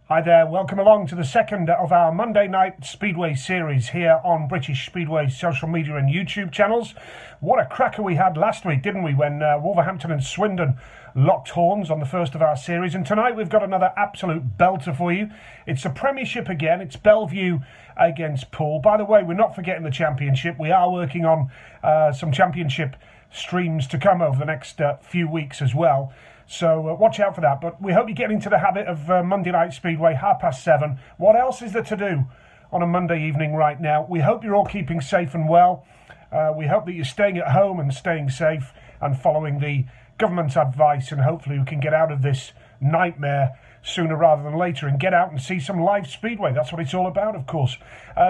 Hi there, welcome along to the second of our Monday night Speedway series here on British Speedway social media and YouTube channels. What a cracker we had last week, didn't we, when Wolverhampton and Swindon locked horns on the first of our series. And tonight we've got another absolute belter for you. It's the Premiership again, it's Belle Vue against Poole. By the way, we're not forgetting the Championship. We are working on some Championship streams to come over the next few weeks as well. So watch out for that. But we hope you get into the habit of Monday Night Speedway, 7:30. What else is there to do on a Monday evening right now? We hope you're all keeping safe and well. We hope that you're staying at home and staying safe and following the government's advice, and hopefully we can get out of this nightmare sooner rather than later and get out and see some live Speedway. That's what it's all about, of course.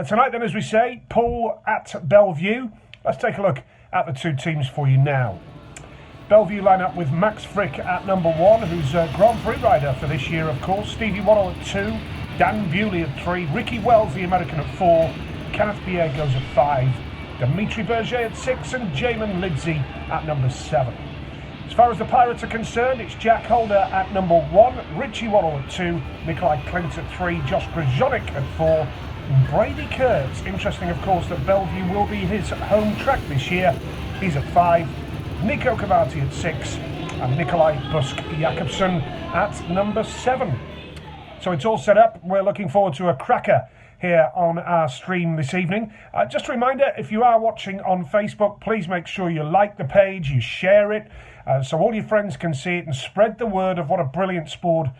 Tonight then, as we say, Poole at Belle Vue. Let's take a look at the two teams for you now. Belle Vue line up with Max Frick at number 1, who's a Grand Prix rider for this year, of course. Stevie Worrell at 2, Dan Bewley at 3, Ricky Wells, the American, at 4, Kenneth Pierre goes at 5, Dimitri Berger at 6, and Jamin Lidsey at number 7. As far as the Pirates are concerned, it's Jack Holder at number 1, Richie Worrell at 2, Nikolai Klint at 3, Josh Grzonik at 4, and Brady Kurtz. Interesting, of course, that Belle Vue will be his home track this year. He's at 5. Nico Cavati at 6 and Nikolai Busk Jakobsen at number 7. So it's all set up. We're looking forward to a cracker here on our stream this evening. Just a reminder, if you are watching on Facebook, please make sure you like the page, you share it, so all your friends can see it, and spread the word of what a brilliant sport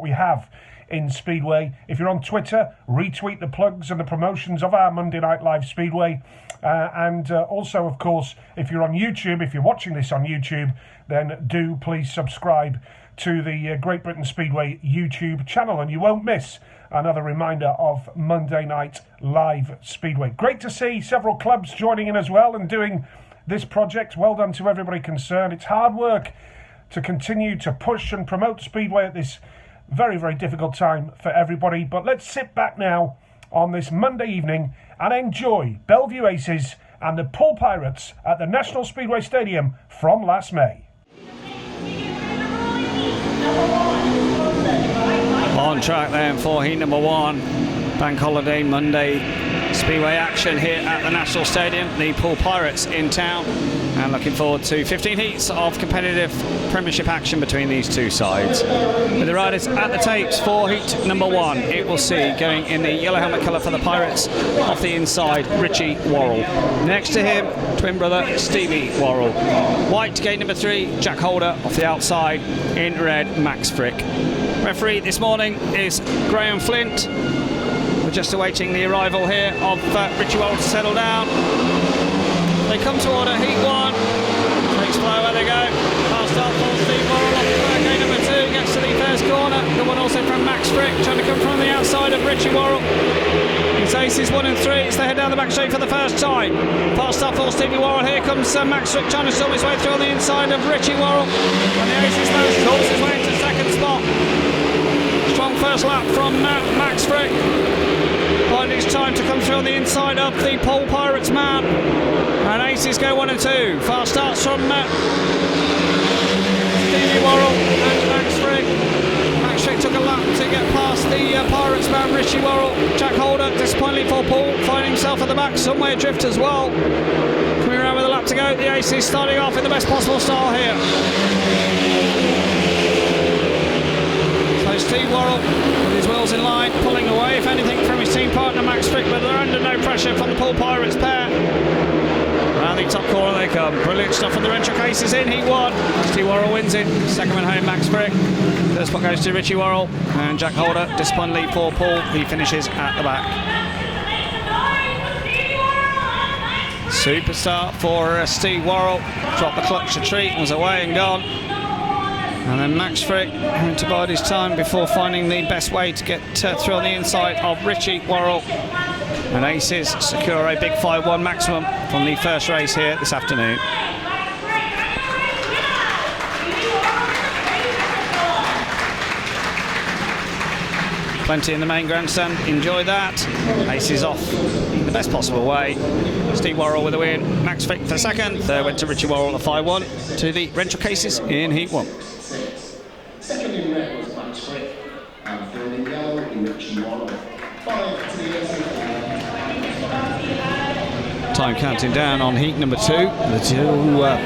we have in Speedway. If you're on Twitter, retweet the plugs and the promotions of our Monday Night Live Speedway. And also, of course, if you're on YouTube, if you're watching this on YouTube, then do please subscribe to the Great Britain Speedway YouTube channel, and you won't miss another reminder of Monday Night Live Speedway. Great to see several clubs joining in as well and doing this project. Well done to everybody concerned. It's hard work to continue to push and promote Speedway at this very, very difficult time for everybody. But let's sit back now on this Monday evening and enjoy Belle Vue Aces and the Poole Pirates at the National Speedway Stadium from last May. On track then for heat number 1, Bank Holiday Monday Speedway action here at the National Stadium. The Poole Pirates in town, and looking forward to 15 heats of competitive Premiership action between these two sides. With the riders at the tapes for heat number 1, it will see going in the yellow helmet colour for the Pirates off the inside, Richie Worrell. Next to him, twin brother Stevie Worrell. White gate number 3, Jack Holder off the outside, in red, Max Frick. Referee this morning is Graham Flint. We're just awaiting the arrival here of Richie Worrell to settle down. They come to order heat 1. Takes fly where they go. Past start for Steve Worrell off the gate number 2. Gets to the first corner. Good one also from Max Frick, trying to come from the outside of Richie Worrell. It's aces 1 and 3. It's the head down the back straight for the first time. Past start for Stevie Worrell. Here comes Max Frick trying to storm his way through on the inside of Richie Worrell. And the aces now storms his way into second spot. Strong first lap from Max Frick. Finding his time to come through on the inside of the Poole Pirates man. And aces go 1 and 2. Fast starts from Stevie Worrell and Max Frick. Max Frick took a lap to get past the Pirates man, Richie Worrell. Jack Holder, disappointingly for Poole, finding himself at the back, somewhere adrift as well. Coming around with a lap to go. The aces starting off in the best possible style here. So Steve Worrell with his wheels in line, pulling away, if anything, from his team partner Max Frick, but they're under no pressure from the Poole Pirates pair. Around the top corner they come. Brilliant stuff from the Rental Cases in heat 1. Steve Worrell wins it. Second one home, Max Frick. First spot goes to Richie Worrell, and Jack Holder, disappointingly for Poole, he finishes at the back. Superstar for Steve Worrell. Dropped the clutch retreat, was away and gone. And then Max Frick having to bide his time before finding the best way to get through on the inside of Richie Worrell. And aces secure a big 5-1 maximum from the first race here this afternoon. Plenty in the main grandstand, enjoy that. Aces off in the best possible way. Steve Worrell with a win, Max Frick for second. Third went to Richie Worrell, a 5-1 to the Rental Cases in heat 1. Second in red was Max Frick. And third in yellow, Richie Waller. 5 to the Time counting down on heat number 2. The two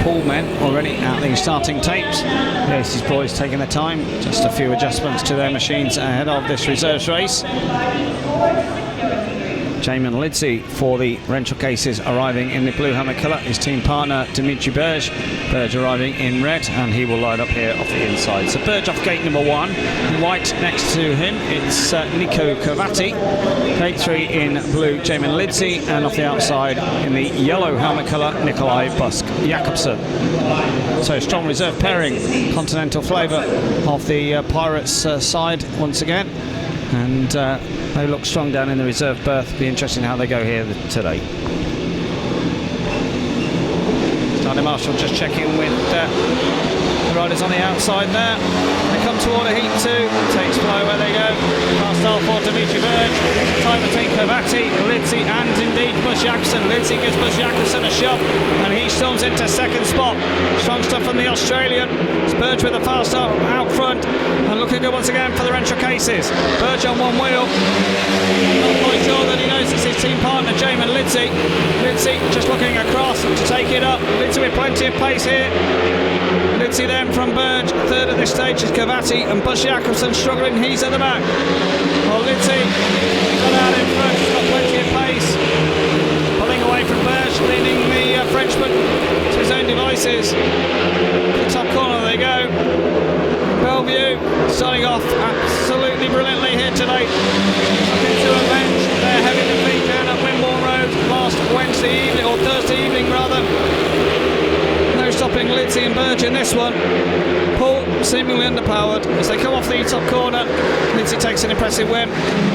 Poole men already at the starting tapes. The Aces boys taking their time. Just a few adjustments to their machines ahead of this reserves race. Jamin Lidsey for the Rental Cases arriving in the blue helmet colour. His team partner Dimitri Burge. Burge arriving in red, and he will line up here off the inside. So Burge off gate number 1. White next to him, it's Nico Cavati. Gate 3 in blue, Jamin Lidsey, and off the outside in the yellow helmet colour, Nikolai Busk Jakobsen. So strong reserve pairing, continental flavour of the Pirates side once again. And they look strong down in the reserve berth. Be interesting how they go here today. Starting Marshall just checking with the riders on the outside there. They come toward a heat 2. Takes flow where they go. Past style for Dimitri Burge. Time between Cavati, Lidsey, and indeed Busk Jakobsen. Lidsey gives Busk Jakobsen a shove, and he storms into second spot. Strong stuff from the Australian. It's Burge with a fast start out front, and looking good once again for the Rental Cases. Burge on one wheel. Not quite sure that he knows it's his team partner, Jamin Lidsey. Lidsey just looking across to take it up. Lidsey with plenty of pace here. Lidsey then from Burge. Third at this stage is Cavati, and Busk Jakobsen struggling. He's at the back. Well, Lidsey got out in front. He's got plenty of pace. Pulling away from Burge, leading the Frenchman to his own devices. The top corner they go. Belle Vue starting off absolutely brilliantly here today. Up into a bench. They're heavy the feet down at Wimborne Road last Wednesday evening, or Thursday evening rather. No stopping Lidsey and Burge in this one. Poole seemingly underpowered as they come off the top corner. Lidsey takes an impressive win.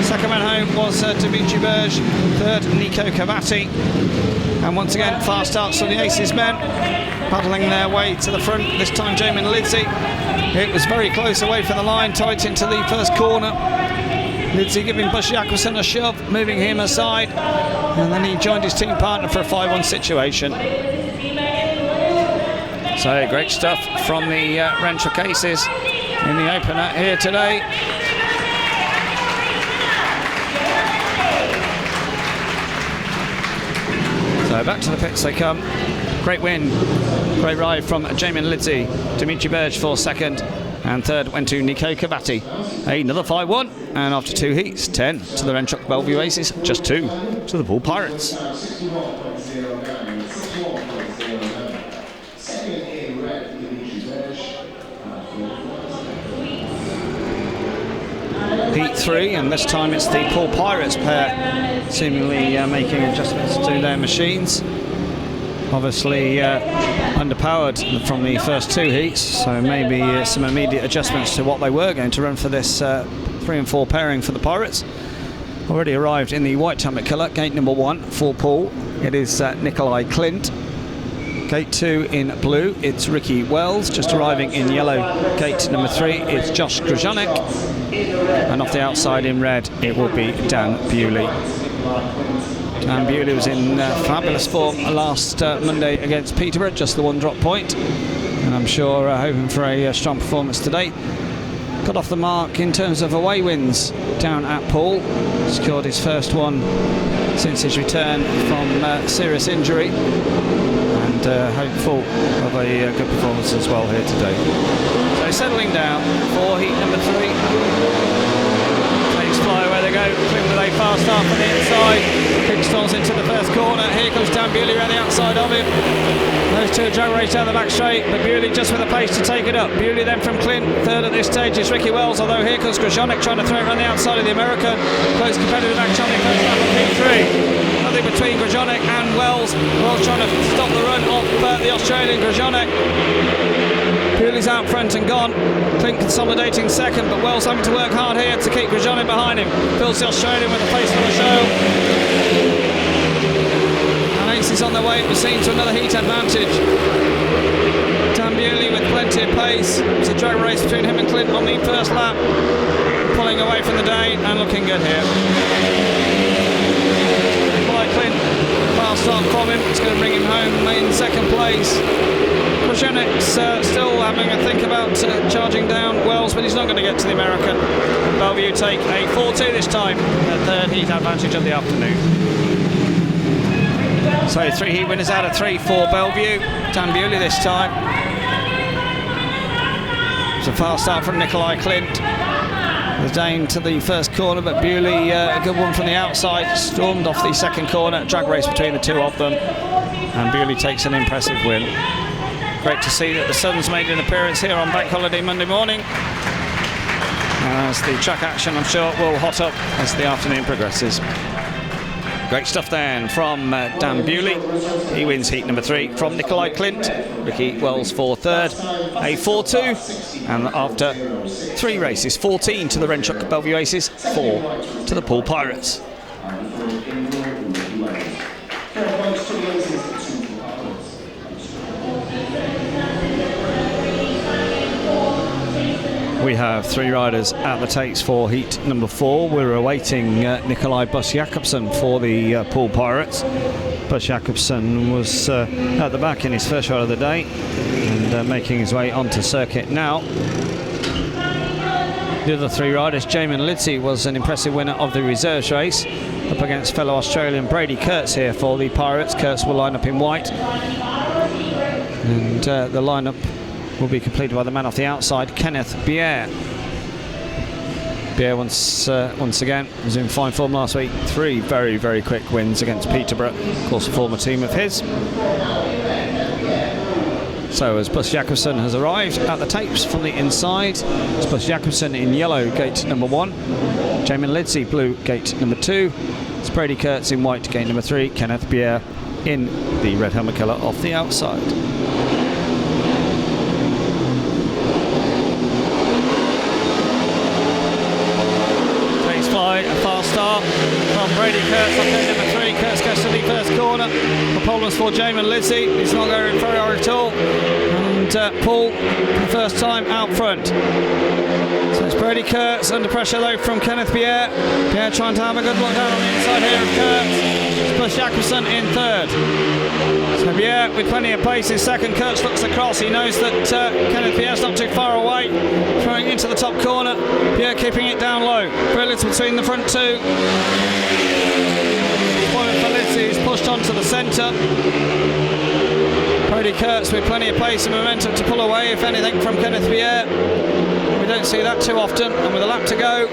Second man home was Dimitri Burge. Third, Nico Cavati. And once again, fast starts from the Aces men, paddling their way to the front. This time, Jamin Lidsey. It was very close away from the line, tight into the first corner. Lidsey giving Busk Jakobsen a shove, moving him aside, and then he joined his team partner for a 5-1 situation. So great stuff from the Rental Cases in the opener here today. So back to the pits they come. Great win, great ride from Jamin Lidsey. Dimitri Burge for second, and third went to Nico Cavati. Another 5-1, and after 2 heats, 10 to the Renchock Belle Vue Aces, just 2 to the Poole Pirates. Heat 3, and this time it's the Poole Pirates pair seemingly making adjustments to their machines. Obviously underpowered from the first 2 heats, so maybe some immediate adjustments to what they were going to run for this 3 and 4 pairing for the Pirates. Already arrived in the white helmet colour, gate number 1 for Poole. It is Nikolai Clint. Gate 2 in blue, it's Ricky Wells. Just arriving in yellow, gate number 3, it's Josh Grzonek. And off the outside in red, it will be Dan Bewley. Dan Bewley was in fabulous form last Monday against Peterborough, just the 1 drop point. And I'm sure hoping for a strong performance today. Got off the mark in terms of away wins down at Poole. Scored his first one since his return from serious injury. And hopeful of a good performance as well here today. So settling down for heat number 3. Takes fly where they go. Clint with a fast start from the inside. Kickstalls into the first corner. Here comes Dan Bewley around the outside of him. Those two drag race down the back straight, but Bewley just with the pace to take it up. Bewley then from Clint. Third at this stage is Ricky Wells, although here comes Grzonek trying to throw it around the outside of the American. Close competitive action on the first lap of heat 3. Nothing between Grzonek and Wells. Wells trying to stop the run of the Australian Grzonek. Bewley's out front and gone. Clint consolidating second, but Wells having to work hard here to keep Grzonek behind him. Fills the Australian with a pace full of show. And Aces on their way, it was seen to another heat advantage. Dan Bewley with plenty of pace. It's a drag race between him and Clint on the first lap. Pulling away from the day and looking good here. Clint, fast start from him, it's going to bring him home in second place. Grzonek still having a think about charging down Wells, but he's not going to get to the American. Belle Bellevue take a 4-2 this time, the third heat advantage of the afternoon. So 3 heat winners out of 3 for Belle Vue. Dan Bewley this time. It's a fast start from Nikolai Clint. The Dane to the first corner, but Bewley, a good one from the outside, stormed off the second corner. Drag race between the two of them, and Bewley takes an impressive win. Great to see that the Suns made an appearance here on Bank Holiday Monday morning. As the track action, I'm sure, will hot up as the afternoon progresses. Great stuff then from Dan Bewley. He wins heat number 3 from Nikolai Clint. Ricky Wells for third, a 4-2. And after 3 races, 14 to the Renchuk Belle Vue Aces, 4 to the Poole Pirates. We have 3 riders at the tates for heat number 4. We're awaiting Nikolai Buss-Jakobsen for the Poole Pirates. Buss-Jakobsen was at the back in his first ride of the day and making his way onto circuit now. The other 3 riders, Jamin Lidsey was an impressive winner of the reserves race up against fellow Australian Brady Kurtz here for the Pirates. Kurtz will line up in white, and the lineup will be completed by the man off the outside, Kenneth Bier. Bier once again was in fine form last week. 3 very, very quick wins against Peterborough, of course a former team of his. So as Buss-Jakobsen has arrived at the tapes from the inside, it's Buss-Jakobsen in yellow, gate number 1. Jamin Lidsey, blue, gate number 2. It's Brady Kurtz in white, gate number 3. Kenneth Bier in the red helmet colour off the outside. A fast start from Brady Kurtz on gate number 3. Kurtz goes to the first corner. The pole was for Jamin Lidsey. He's not going very hard at all. And Poole, for the first time, out front. So it's Brady Kurtz under pressure though from Kenneth Bier. Bier trying to have a good look down on the inside here of Kurtz. It's Buss-Jakobsen in third. So Bier with plenty of pace in second. Kurtz looks across. He knows that Kenneth Bier's not too far away. Throwing into the top corner. Bier keeping it down low. Very little between the front 2. He's pushed onto the centre. Brady Kurtz with plenty of pace and momentum to pull away, if anything, from Kenneth Bier. We don't see that too often, and with a lap to go,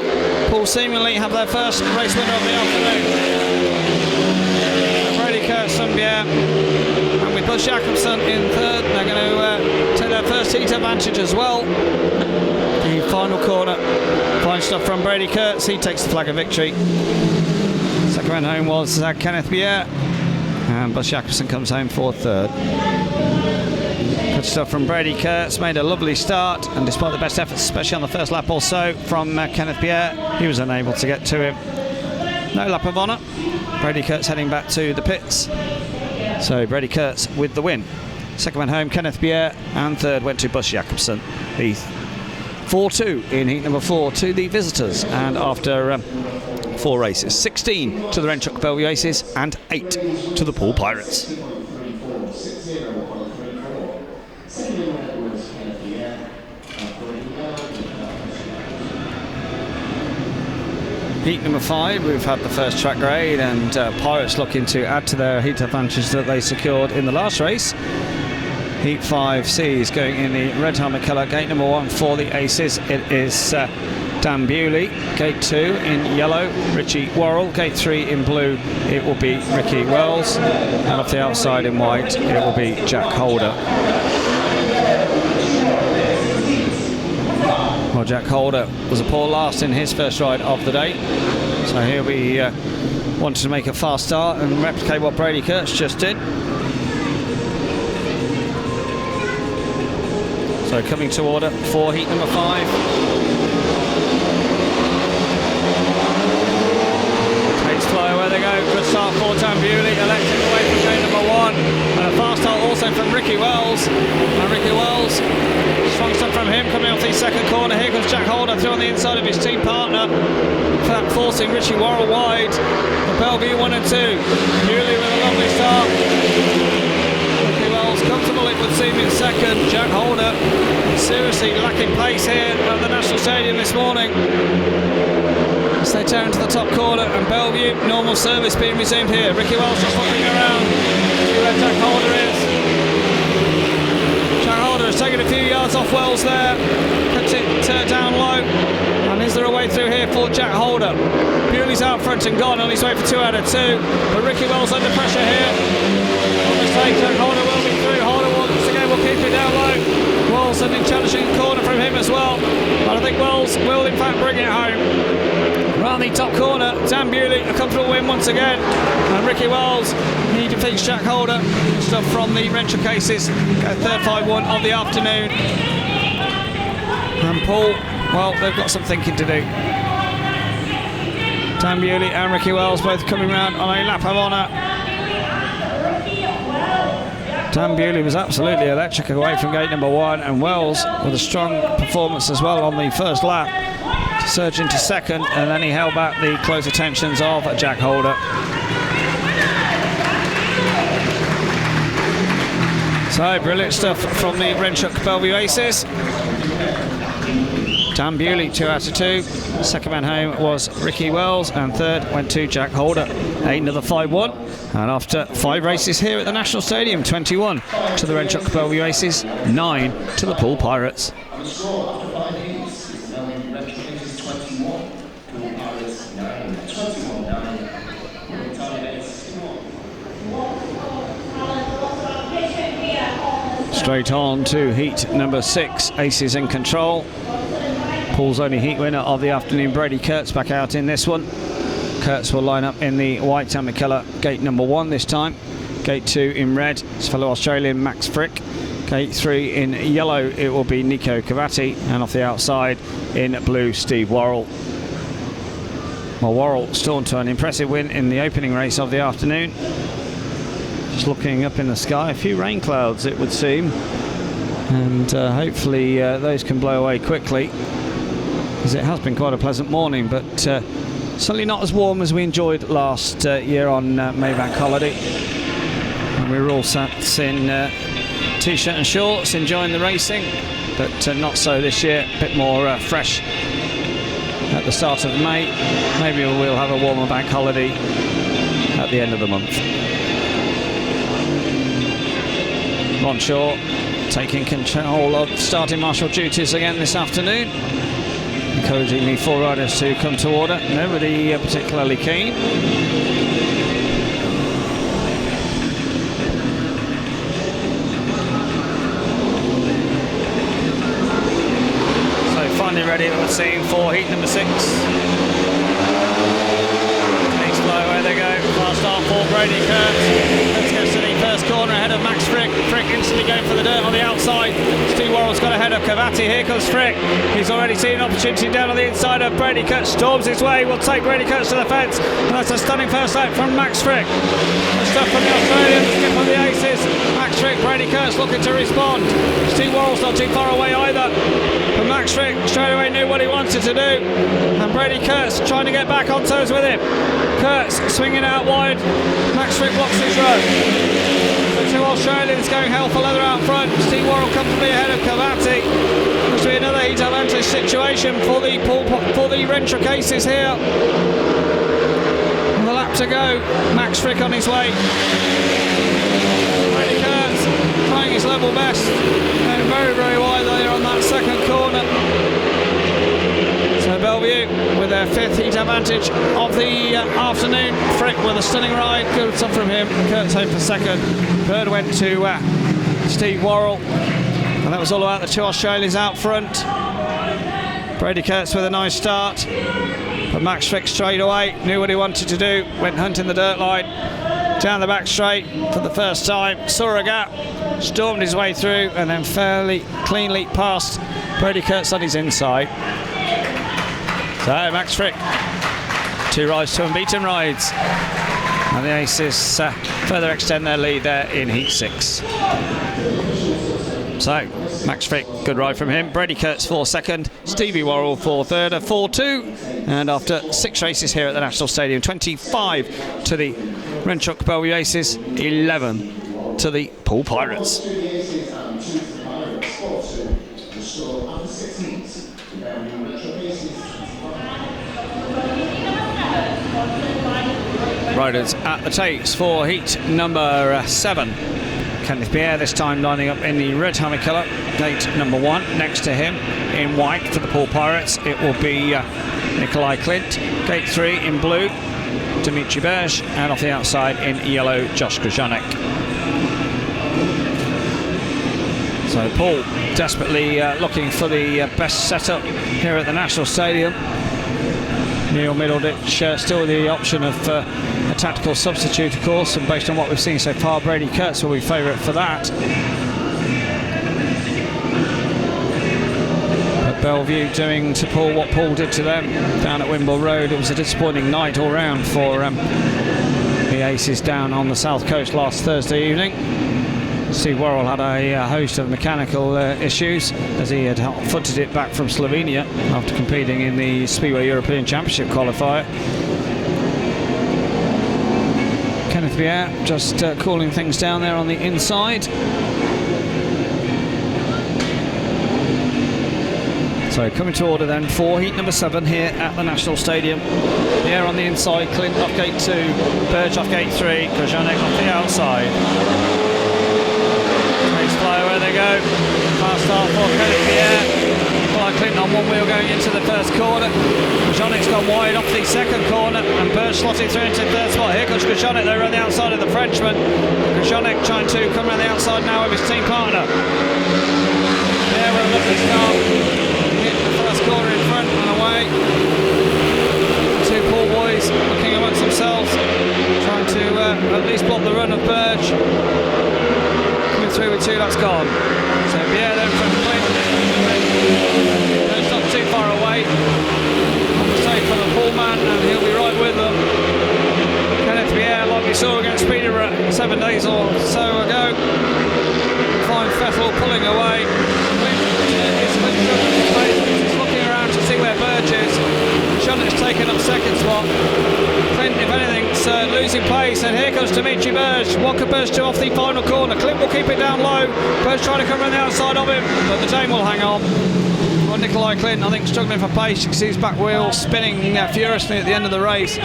Poole seemingly have their first race winner of the afternoon. Brady Kurtz and Bier, and with Buss-Jakobsen in third, they're going to take their first heat advantage as well. The final corner, fine stuff from Brady Kurtz. He takes the flag of victory. Second man home was Kenneth Bier, and Buss-Jakobsen comes home for third. Good stuff from Brady Kurtz. Made a lovely start, and despite the best efforts, especially on the first lap or so from Kenneth Bier, he was unable to get to him. No lap of honour. Brady Kurtz heading back to the pits. So Brady Kurtz with the win. Second man home, Kenneth Bier, and third went to Buss-Jakobsen. The 4-2 in heat number 4 to the visitors, and after 4 races, 16 to the Renchuk Belle Vue Aces and 8 to the Poole Pirates. Heat number 5, we've had the first track grade, and Pirates looking to add to their heat advantage that they secured in the last race. Heat 5C is going in the red helmet colour. Gate number 1 for the Aces, it is Dan Bewley. Gate 2 in yellow, Richie Worrell. Gate 3 in blue, it will be Ricky Wells. And off the outside in white, it will be Jack Holder. Well, Jack Holder was a poor last in his first ride of the day, so he'll be wanting to make a fast start and replicate what Brady Kurtz just did. So coming to order for heat number 5. Takes fly where they go. Good start for Dan Bewley, electric away from gate number 1. And a fast start also from Ricky Wells. And Ricky Wells, strong stuff from him coming off the second corner. Here comes Jack Holder through on the inside of his team partner. Forcing Richie Worrell wide. The Belle Vue 1 and 2. Bewley with a lovely start. Comfortable it would seem in second. Jack Holder seriously lacking pace here at the National Stadium this morning. as they turn to the top corner, and Belle Vue, normal service being resumed here. Ricky Wells just looking around. See where Jack Holder is. Jack Holder has taken a few yards off Wells there. Cuts it down low. And is there a way through here for Jack Holder? Bewley's out front and gone on his way for 2 out of 2. But Ricky Wells under pressure here. On mistake, Jack Holder will be through. Holder once again will keep it down low. Wells an challenging corner from him as well. But I think Wells will in fact bring it home. Around the top corner, Dan Bewley, a comfortable win once again. And Ricky Wells, he defeats Jack Holder. Stuff from the Renshaw Aces. Go third 5-1 of the afternoon. And Poole, well, they've got some thinking to do. Dan Bewley and Ricky Wells both coming round on a lap of honour. Dan Bewley was absolutely electric away from gate number 1, and Wells with a strong performance as well on the first lap to surge into second, and then he held back the close attentions of Jack Holder. So brilliant stuff from the Renshaw Belle Vue Aces. Dan Bewley 2 out of 2. Second man home was Ricky Wells, and third went to Jack Holder. Another 5-1, and after 5 races here at the National Stadium, 21 to the Renshaw Belle Vue Aces, 9 to the Poole Pirates. And the score after 5 heats is now in Renshaw Aces 21, Poole Pirates 9, 21 9. Straight on to heat number 6, Aces in control. Poole's only heat winner of the afternoon, Brady Kurtz, back out in this one. Kurtz will line up in the white and colour gate number 1 this time. Gate 2 in red, his fellow Australian Max Frick. Gate 3 in yellow, it will be Nico Cavatti, and off the outside in blue, Steve Worrell. Well, Worrell stormed to an impressive win in the opening race of the afternoon. Just looking up in the sky, a few rain clouds it would seem, and hopefully those can blow away quickly, because it has been quite a pleasant morning, but certainly not as warm as we enjoyed last year on Maybank holiday. And we were all sat in t-shirt and shorts enjoying the racing, but not so this year. A bit more fresh at the start of May. Maybe we'll have a warmer bank holiday at the end of the month. Ron Shaw taking control of starting marshal duties again this afternoon, encouraging the 4 riders to come to order. Nobody particularly keen. So finally ready, it would seem, for heat number 6. Next blow, away they go. Fast start for Brady Kurtz. Kurtz goes to the first corner ahead of Max Frick. Frick instantly going for the dirt on the outside. Steve Worrell's got ahead of Cavatti. Here comes Frick. He's already seen an opportunity down on the inside of Brady Kurtz. Storms his way. Will take Brady Kurtz to the fence. And that's a stunning first lap from Max Frick. The stuff from the Australians. Skip from the Aces. Max Frick, Brady Kurtz looking to respond. Steve Worrell's not too far away either. But Max Frick straight away knew what he wanted to do. And Brady Kurtz trying to get back on toes with him. Kurtz swinging out wide. Max Frick blocks his road. The 2 Australians going hell for leather out front. Steve Worrell comfortably ahead of Cavatti. Must be another heat advantage situation for the Renshaw Aces here. And the lap to go. Max Frick on his way. Brady Kurtz trying his level best. Going very, very wide there on that second corner. So Belle Vue with their 5th heat advantage of the afternoon. Frick with a stunning ride, good stuff from him. Kurtz home for second. Third went to Steve Worrell, and that was all about the 2 Australians out front. Brady Kurtz with a nice start, but Max Frick straight away knew what he wanted to do. Went hunting the dirt line down the back straight for the first time. Saw a gap, stormed his way through, and then fairly cleanly passed Brady Kurtz on his inside. So Max Frick, 2 rides, 2 unbeaten rides, and the Aces further extend their lead there in heat 6. So Max Frick, good ride from him. Brady Kurtz for second, Stevie Worrell for third, a 4-2, and after 6 races here at the National Stadium, 25 to the Renshaw Belle Vue Aces, 11 to the Poole Pirates. riders at the tapes for heat number 7. Kenneth Pierre this time lining up in the red helmet colour, gate number 1. Next to him in white for the Poole Pirates, it will be Nikolai Clint. Gate 3 in blue, Dimitri Berge, and off the outside in yellow, Josh Grzonek. So Paul desperately looking for the best setup here at the National Stadium. Neil Middleditch still the option of a tactical substitute, of course, and based on what we've seen so far, Brady Kurtz will be favourite for that. But Belle Vue doing to Paul what Paul did to them down at Wimble Road. It was a disappointing night all round for the Aces down on the south coast last Thursday evening. Steve Worrell had a host of mechanical issues as he had footed it back from Slovenia after competing in the Speedway European Championship qualifier. Kenneth Pierre just cooling things down there on the inside. So coming to order then for heat number 7 here at the National Stadium. Pierre on the inside, Clint off gate 2, Berge off gate 3, Grzonek off the outside. Where they go. Fast start for Kenneth Pierre. Nikolai Clinton on one wheel going into the first corner. Grjonek's gone wide off the second corner, and Berge slotting through into the third spot. Here comes Grzonek though around the outside of the Frenchman. Grzonek trying to come around the outside now with his team partner. Pierre with a lovely start. Hit the first corner in front and away. Two Poole boys looking amongst themselves, trying to at least block the run of Berge. Through with 2 laps gone. So Pierre then from Clint. It's not too far away. On the save for the Poole man, and he'll be right with them. Kenneth Pierre, like we saw against Peterborough 7 days or so ago. Fine Fethel pulling away. He's looking around to see where Berge is. Grjonek's taken up second spot. Clint, if anything, losing pace, and here comes Dimitri Berge. What could Berge do off the final corner? Clint will keep it down low. Berge trying to come around the outside of him, but the Dane will hang on. Well, Nikolai Clint, I think, struggling for pace. You can see his back wheel spinning furiously at the end of the race.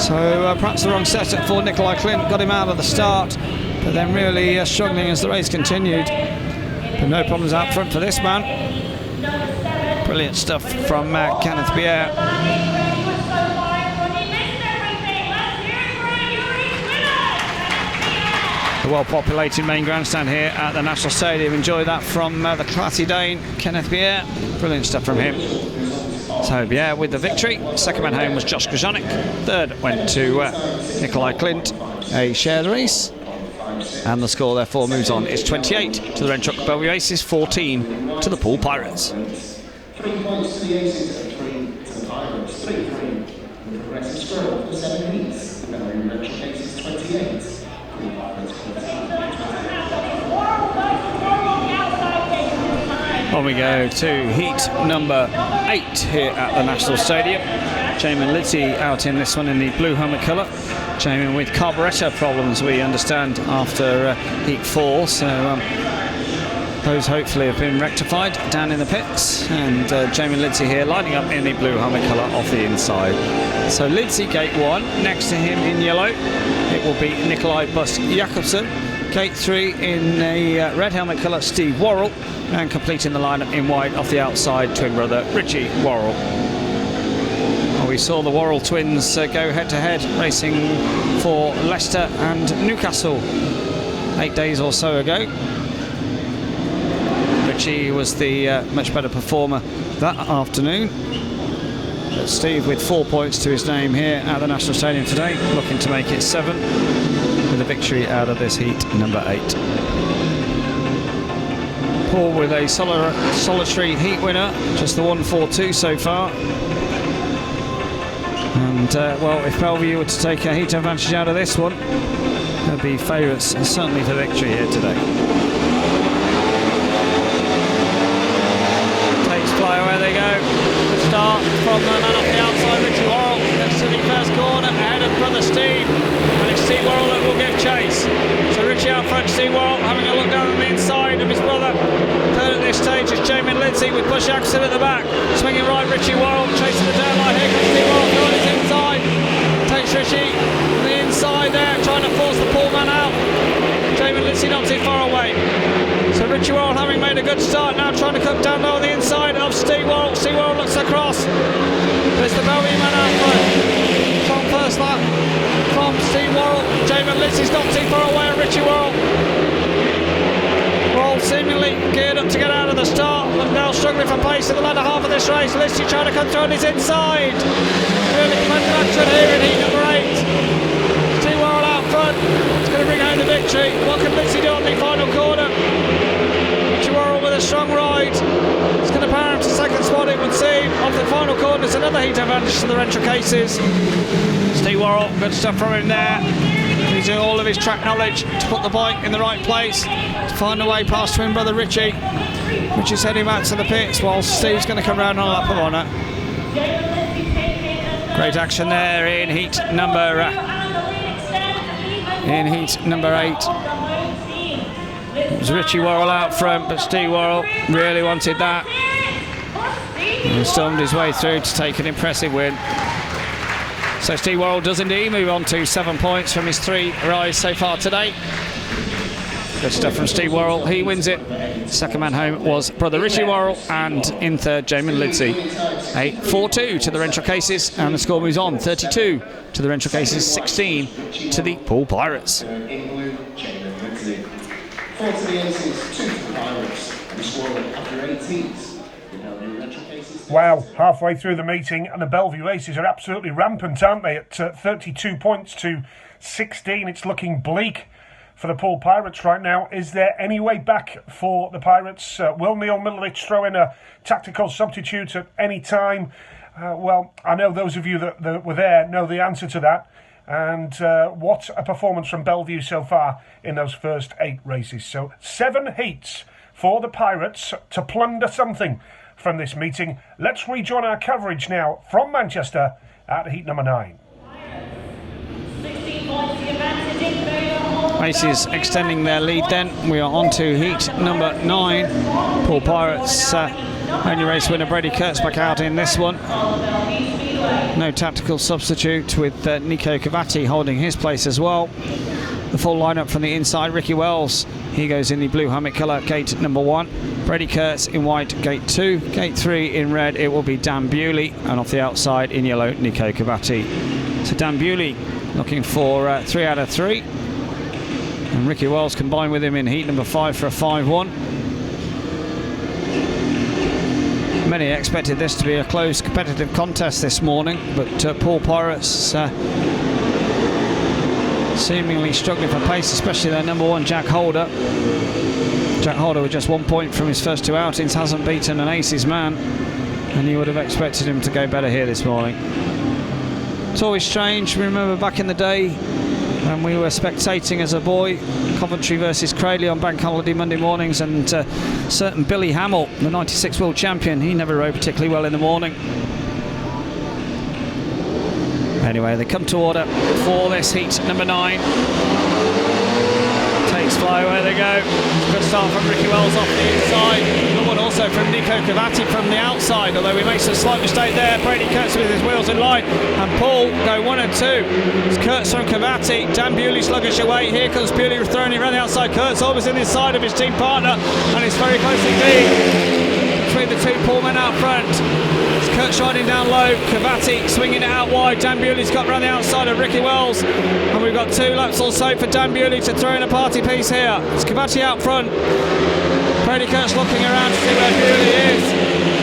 So perhaps the wrong setup for Nikolai Clint. Got him out of the start, but then really struggling as the race continued. But no problems out front for this man. Brilliant stuff from Kenneth Pierre. The well-populated main grandstand here at the National Stadium. Enjoy that from the classy Dane, Kenneth Pierre. Brilliant stuff from him. So Pierre with the victory. Second man home was Josh Grzonek. Third went to Nikolai Clint. They share the race. And the score therefore moves on. It's 28 to the Rentrock Belle Vue Aces, 14 to the Poole Pirates. 3 points to the Aces and 3 to the Pirates. 3-3. The progressive score for 7 heats. The Belle Vue Rentrock Aces 28. On we go to heat number 8 here at the National Stadium. Jamin Lidzi out in this one in the blue helmet colour. Jamin with carburettor problems, we understand, after heat 4. So those hopefully have been rectified down in the pits. And Jamin Lidzi here lining up in the blue helmet colour off the inside. So Lidzi gate 1, next to him in yellow it will be Nikolai Busk-Jakobsen. Gate 3 in a red helmet colour, Steve Worrell, and completing the lineup in white off the outside, twin brother Richie Worrell. Well, we saw the Worrell twins go head-to-head racing for Leicester and Newcastle 8 days or so ago. Richie was the much better performer that afternoon. But Steve with 4 points to his name here at the National Stadium today, looking to make it 7 with a victory out of this heat number 8. Paul with a solitary heat winner, just the 1-4-2 so far. And well, if Belle Vue were to take a heat advantage out of this one, they'll be favourites certainly for victory here today. Takes fly away they go. Good start from the man off the outside, Richie Worrell. Gets to the first corner ahead of brother Steve, and it's Steve Worrell that will give chase. So Richie out front, Steve Worrell having a look down on the inside of his brother. Third at this stage is Jamin Lidzi with Busk-Jakobsen at the back. Swinging right, Richie Worrell chasing the down line. Here comes Steve Worrell going his inside. Takes Richie on the Aces not too far away, and Richie Worrell. Worrell seemingly geared up to get out of the start, but now struggling for pace in the latter half of this race. Lizzie trying to come through on his inside. Really commanding action here in heat number 8. Steve Worrell out front. It's going to bring home the victory. What can Lizzie do on the final corner? Richie Worrell with a strong ride. It's going to power him to second spot, it would seem. Off the final corner, it's another heat advantage to the Rentral Cases. Steve Worrell, good stuff from him there. Using all of his track knowledge to put the bike in the right place, to find a way past twin brother Richie, which is heading back to the pits, while Steve's going to come round on a lap of honour. Great action there in heat number 8. It was Richie Worrell out front, but Steve Worrell really wanted that and stormed his way through to take an impressive win. So Steve Worrell does indeed move on to 7 points from his 3 rides so far today. Good stuff from Steve Worrell. He wins it. Second man home was brother Richie Worrell, and in third, Jamin Lidsey. A 4-2 to the Rentral Cases, and the score moves on 32 to the Rentral Cases, 16 to the Poole Pirates. In blue, Jamin Lidsey. 4 to the Aces, 2 to the Pirates, and the score after 18s. Wow, halfway through the meeting, and the Belle Vue Aces are absolutely rampant, aren't they? At 32 points to 16, it's looking bleak for the Poole Pirates right now. Is there any way back for the Pirates? Will Neil Middleditch throw in a tactical substitute at any time? Well, I know those of you that were there know the answer to that. And what a performance from Belle Vue so far in those first 8 races. So 7 heats for the Pirates to plunder something from this meeting. Let's rejoin our coverage now from Manchester at heat number 9. Aces extending their lead then. We are on to heat number 9. Poole Pirates only race winner Brady Kurtz back out in this one. No tactical substitute, with Nico Cavati holding his place as well. The full lineup from the inside: Ricky Wells, he goes in the blue helmet colour, gate number 1. Brady Kurtz in white, gate 2. Gate 3 in red, it will be Dan Bewley, and off the outside in yellow, Nico Cavati. So Dan Bewley looking for 3 out of 3. And Ricky Wells combined with him in heat number 5 for a 5-1. Many expected this to be a close competitive contest this morning, but Poole Pirates seemingly struggling for pace, especially their number 1, Jack Holder. Jack Holder, with just 1 point from his first 2 outings, hasn't beaten an Aces man, and you would have expected him to go better here this morning. It's always strange. Remember back in the day when we were spectating as a boy, Coventry versus Cradley on Bank Holiday Monday mornings, and certain Billy Hamill, the 96 world champion, he never rode particularly well in the morning. Anyway, they come to order for this heat number 9. Takes fly, away they go. Good start from Ricky Wells off the inside. Good one also from Nico Cavati from the outside, although we make some slight mistake there. Brady Kurtz with his wheels in line, and Poole go 1 and 2. It's Kurtz from Cavati. Dan Bewley sluggish away. Here comes Bewley throwing it around the outside. Kurtz almost in the side of his team partner, and it's very close indeed between the 2 Poole men out front. It's Kurtz riding down low, Cavati swinging it out wide. Dan Bewley's got around the outside of Ricky Wells, and we've got 2 laps or so for Dan Bewley to throw in a party piece here. It's Cavati out front. Brady Kurtz looking around to see where Bewley is.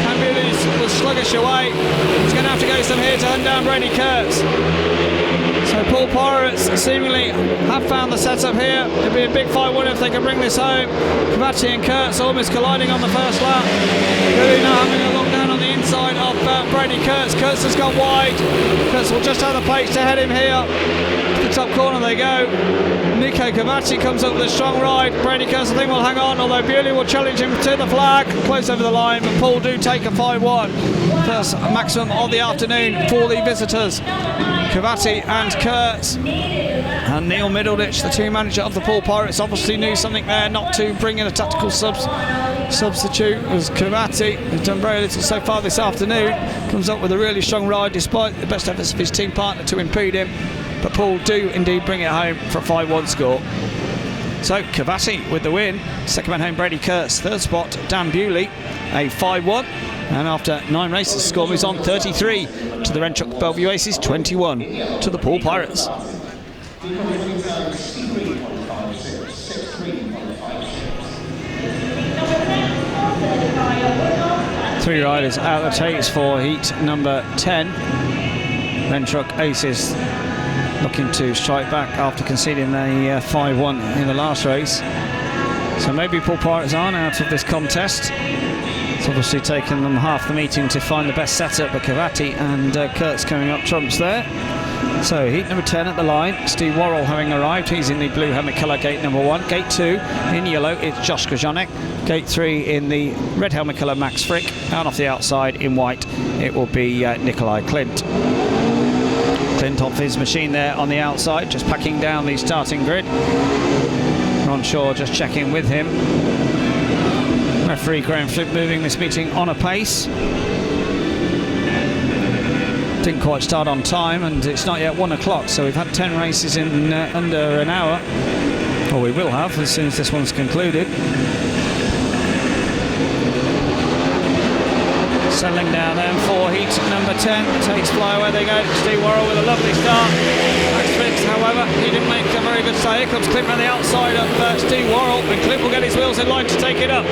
Dan Bewley was sluggish away. He's going to have to go some here to hunt down Brady Kurtz. So Poole Pirates seemingly have found the setup here. It'd be a big 5-1 if they can bring this home. Cavati and Kurtz almost colliding on the first lap. Bewley now having a look down on the inside of Brady Kurtz. Kurtz has gone wide. Kurtz will just have the pace to head him here. To the top corner they go. Nico Cavati comes up with a strong ride. Brady Kurtz I think will hang on, although Bewley will challenge him to the flag. Close over the line, but Poole do take a 5-1. First maximum of the afternoon for the visitors. Cavati and Kurtz. And Neil Middleditch, the team manager of the Poole Pirates, obviously knew something there not to bring in a tactical substitute. As Cavati has done very little so far this afternoon, comes up with a really strong ride despite the best efforts of his team partner to impede him. But Poole do indeed bring it home for a 5-1 score. So Cavati with the win. Second man home Brady Kurtz. Third spot Dan Bewley, a 5-1. And after 9 races, the score moves on 33 to the Belle Vue Aces, 21 to the Poole Pirates. Decoys winning time 63.56, 63.56. 3 riders out the tates for heat number 10. Belle Aces looking to strike back after conceding a 5-1 in the last race. So maybe Poole Pirates aren't out of this contest. It's obviously taken them half the meeting to find the best setup, but Cavati and Kurtz coming up trumps there. So heat number 10 at the line, Steve Worrell having arrived. He's in the blue helmet colour, gate number 1. Gate 2 in yellow, it's Josh Grzonek. Gate 3 in the red helmet colour, Max Frick. And off the outside in white, it will be Nikolai Clint. Clint off his machine there on the outside, just packing down the starting grid. Ron Shaw just checking with him. Referee Graham Flip moving this meeting on a pace. Didn't quite start on time, and it's not yet 1 o'clock, so we've had 10 races in under an hour. Or we will have as soon as this one's concluded. Settling down then for heat number 10. Takes fly away they go. Steve Worrell with a lovely start. Max Fricks, however, he didn't make a very good start. Here comes Clint on the outside of Steve Worrell, and Clint will get his wheels in line to take it up.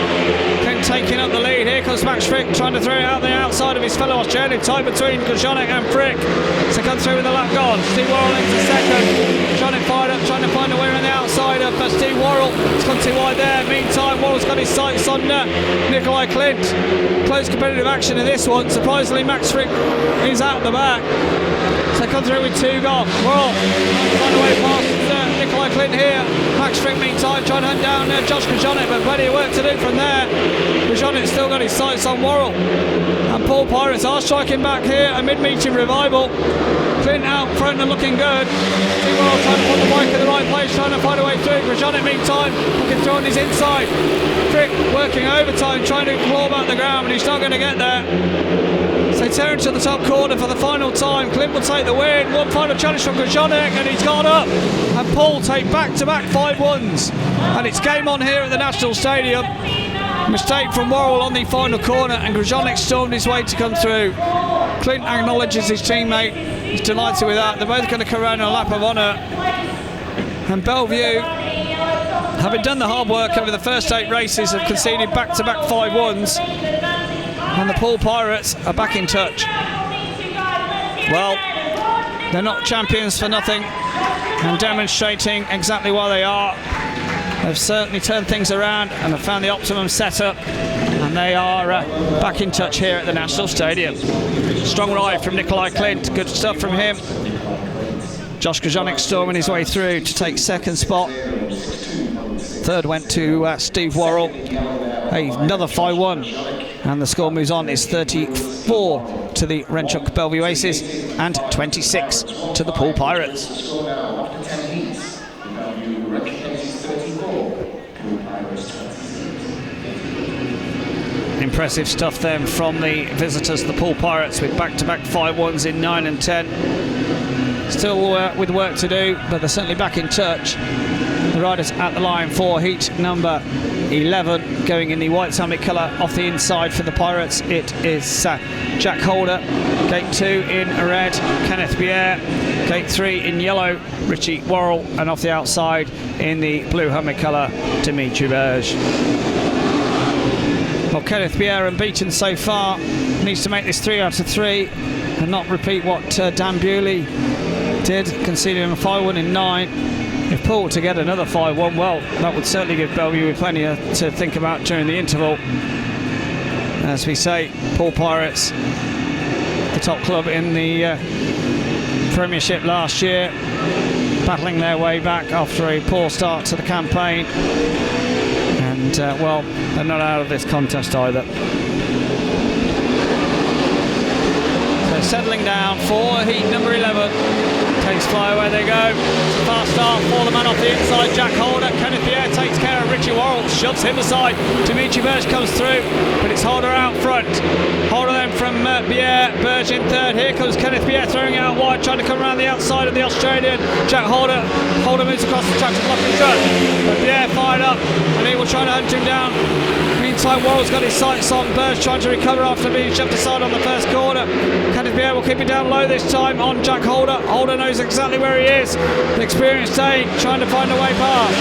Clint taking up the lead. Here comes Max Frick trying to throw it out the outside of his fellow Australian. Time between Grzonek and Frick to come through with the lap gone. Steve Worrell into second. Grzonek fired up, trying to find a winner on the outside of Steve Worrell. It's gone too wide there. Meantime, Worrell's got his sights on Nikolai Clint. Close competitive action in this one. Surprisingly, Max Frick is out the back. So come through with 2 gone. Worrell find a way past Nikolai Clint here. Max Frick meantime trying to hunt down Josh Grzonek, but plenty of work to do from there. Grzonek still got his sights on Worrell. And Poole Pirates are striking back here. A mid-meeting revival. Clint out front and looking good. Steve Worrell trying to put the bike in the right place, trying to find a way through. Grzonek meantime looking through on his inside. Frick working overtime, trying to claw back the ground, but he's not going to get there. So tearing to the top corner for the final time. Clint will take the win. One final challenge from Grzonek, and he's gone up. And Poole take back-to-back 5-1s. And it's game on here at the National Stadium. Mistake from Worrell on the final corner, and Grzonek stormed his way to come through. Clint acknowledges his teammate. He's delighted with that. They're both going to come around on a lap of honour. And Belle Vue, having done the hard work over the first 8 races, have conceded back-to-back 5-1s. And the Poole Pirates are back in touch. Well, they're not champions for nothing, and demonstrating exactly why they are. They've certainly turned things around and have found the optimum setup, and they are back in touch here at the National Stadium. Strong ride from Nikolai Clint, good stuff from him. Josh Grzonek storming his way through to take second spot. Third went to Steve Worrell. Another 5-1, and the score moves on. It's 34 to the Renchuk Belle Vue Aces and 26 to the Poole Pirates. Impressive stuff then from the visitors, the Poole Pirates, with back-to-back 5-1s in 9 and 10. Still with work to do, but they're certainly back in touch. The riders at the line for heat number 11, going in the white helmet colour off the inside for the Pirates. It is Jack Holder. Gate 2 in red, Kenneth Pierre. Gate 3 in yellow, Richie Worrell. And off the outside in the blue helmet colour, Dimitri Berge. Well, Kenneth Pierre, unbeaten so far, needs to make this 3 out of 3 and not repeat what Dan Bewley did, conceding a 5-1 in 9. If Poole were to get another 5-1, well, that would certainly give Belle Vue plenty to think about during the interval. As we say, Poole Pirates, the top club in the Premiership last year, battling their way back after a poor start to the campaign. And, well, they're not out of this contest either. So settling down for heat number 11. Takes fly away they go. Fast start for the man off the inside, Jack Holder. Kenneth Pierre takes care of Richie Worrell shoves him aside. Dimitri Berge comes through, but it's Holder out front. Holder then from Bier, Berge in third. Here comes Kenneth Bier throwing out wide, trying to come around the outside of the Australian. Jack Holder. Holder moves across the track to block his run. But Bier fired up, and he will try to hunt him down. Meantime, Worrell's got his sights on. Berge trying to recover after being shoved aside on the first corner. Kenneth Bier will keep it down low this time on Jack Holder. Holder knows exactly where he is. The experienced Dane trying to find a way past.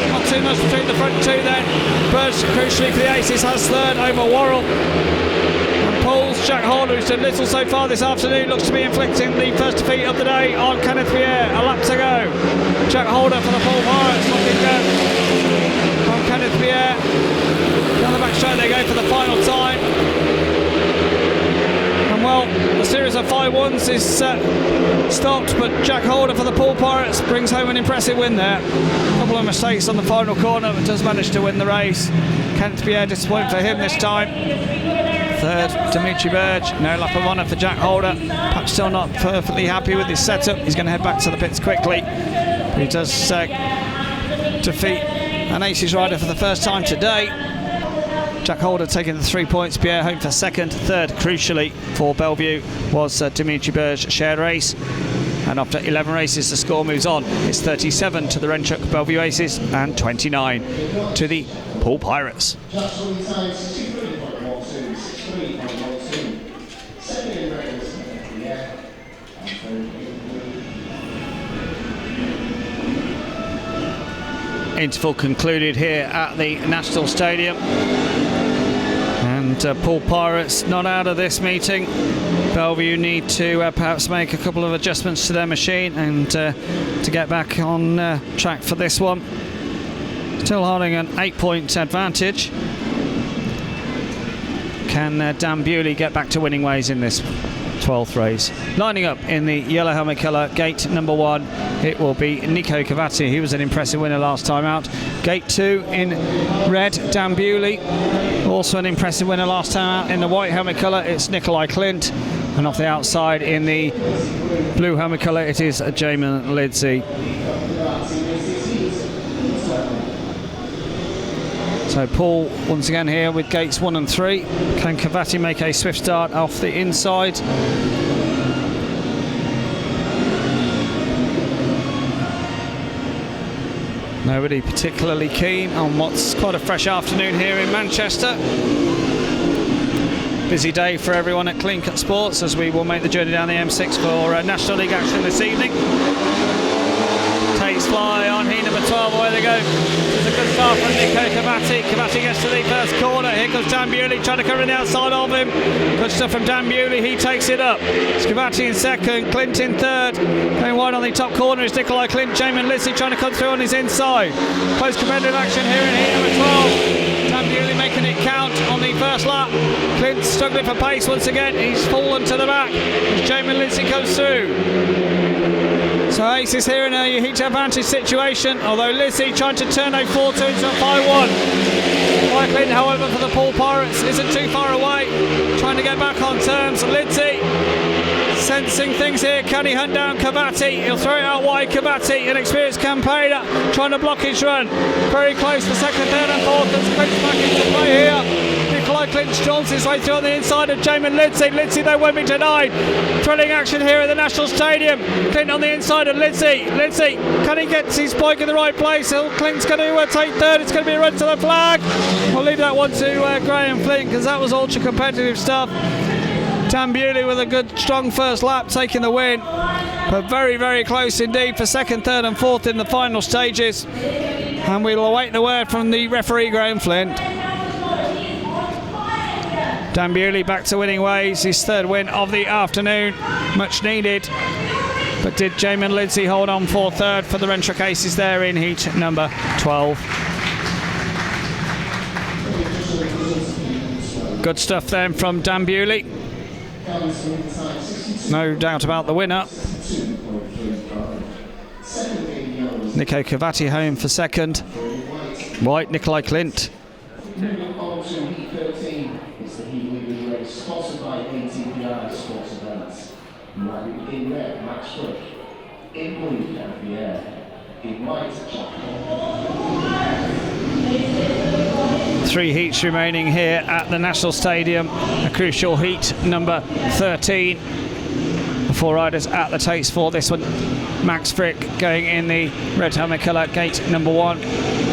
Not too much between the front two then. Berge, crucially for the Aces, has third over Worrell. And Poole's Jack Holder, who's done little so far this afternoon, looks to be inflicting the first defeat of the day on Kenneth Bier. A lap to go. Jack Holder for the Poole Pirates, looking good from Kenneth Bier. Down the back straight they go for the final time. And well, the series of 5-1s is stopped, but Jack Holder for the Poole Pirates brings home an impressive win there. A couple of mistakes on the final corner, but does manage to win the race. Kenneth Bier, disappointing for him this time. Third, Dimitri Berge. No lap of honour for Jack Holder. Perhaps still not perfectly happy with his setup. He's going to head back to the pits quickly. But he does defeat an Aces rider for the first time today. Jack Holder taking the 3 points. Bier home for second. Third, crucially, for Belle Vue was Dimitri Berge shared race. And after 11 races, the score moves on. It's 37 to the Renchuk Belle Vue Aces and 29 to the Poole Pirates. Interval concluded here at the National Stadium, and Poole Pirates not out of this meeting. Belle Vue need to perhaps make a couple of adjustments to their machine and to get back on track for this one. Still holding an 8-point advantage. Can Dan Bewley get back to winning ways in this 12th race? Lining up in the yellow helmet colour, gate number 1, it will be Nico Cavati. He was an impressive winner last time out. Gate 2 in red, Dan Bewley, also an impressive winner last time out. In the white helmet colour, it's Nikolai Clint, and off the outside in the blue helmet colour, it is Jamin Lidsey. So Poole once again here with gates 1 and 3. Can Cavati make a swift start off the inside? Nobody particularly keen on what's quite a fresh afternoon here in Manchester. Busy day for everyone at Clean Cut Sports as we will make the journey down the M6 for National League action this evening. Takes fly on heat number 12, away they go. It's a good start from Nico Cavati. Cavati gets to the first corner. Here comes Dan Bewley trying to cover the outside of him. Good stuff from Dan Bewley, he takes it up. It's Cavati in second, Clint in third. Going wide on the top corner is Nikolai Clint. Jamin Lidsey trying to come through on his inside. Close competitive action here in heat number 12. Dan Bewley making it count on the first lap. Clint struggling for pace once again. He's fallen to the back as Jamin Lidsey comes through. So Aces here in a heat advantage situation, although Lidsey trying to turn a 4-2 into a 5-1. Clint, however, for the Poole Pirates isn't too far away, trying to get back on terms. Lidsey sensing things here. Can he hunt down Cavati? He'll throw it out wide. Cavati, an experienced campaigner, trying to block his run. Very close to second, third and fourth as Clint's back into play here. Nikolai Clint jolts his way through on the inside of Jamin Lidsey. Lidsey though won't be denied. Thrilling action here at the National Stadium. Clint on the inside of Lidsey. Lidsey, can he get his bike in the right place? Clint's going to take third. It's going to be a run to the flag. We'll leave that one to Graham Flint because that was ultra competitive stuff. Dan Bewley with a good strong first lap taking the win, but very, very close indeed for second, third and fourth in the final stages, and we'll await the word from the referee Graham Flint. Dan Bewley back to winning ways, his third win of the afternoon, much needed, but did Jamin Lidsey hold on for third for the Renchuk Aces there in heat number 12. Good stuff then from Dan Bewley. No doubt about the winner. Nico Cavati home for second. White, Nikolai Clint. Sponsored by ATPI Sports Events. In red, Max Frick. In blue, Kenneth Bier. In white, Jack. 3 heats remaining here at the National Stadium. A crucial heat, number 13. The 4 riders at the tates for this one. Max Frick going in the red helmet colour, gate number 1.